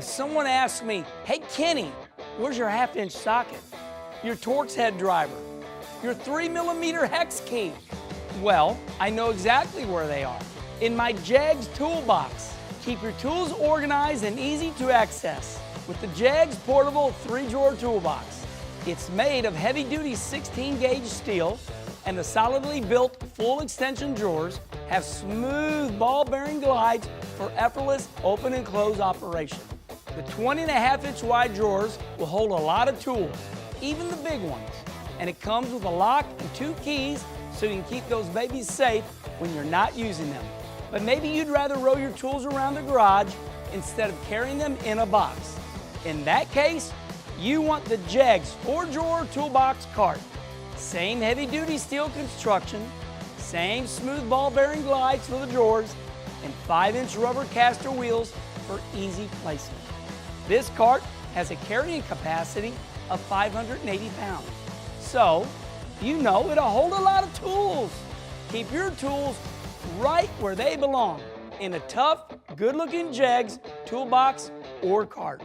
If someone asks me, hey Kenny, where's your 1/2-inch socket? Your Torx head driver? Your 3mm hex key? Well, I know exactly where they are. In my JEGS toolbox. Keep your tools organized and easy to access with the JEGS portable 3-drawer toolbox. It's made of heavy-duty 16-gauge steel, and the solidly built full extension drawers have smooth ball-bearing glides for effortless open and close operation. The 20.5-inch wide drawers will hold a lot of tools, even the big ones, and it comes with a lock and 2 keys so you can keep those babies safe when you're not using them. But maybe you'd rather roll your tools around the garage instead of carrying them in a box. In that case, you want the JEGS 4-drawer toolbox cart. Same heavy-duty steel construction, same smooth ball-bearing glides for the drawers, and 5-inch rubber caster wheels for easy placement. This cart has a carrying capacity of 580 pounds. So, you know it'll hold a lot of tools. Keep your tools right where they belong, in a tough, good-looking JEGS toolbox or cart.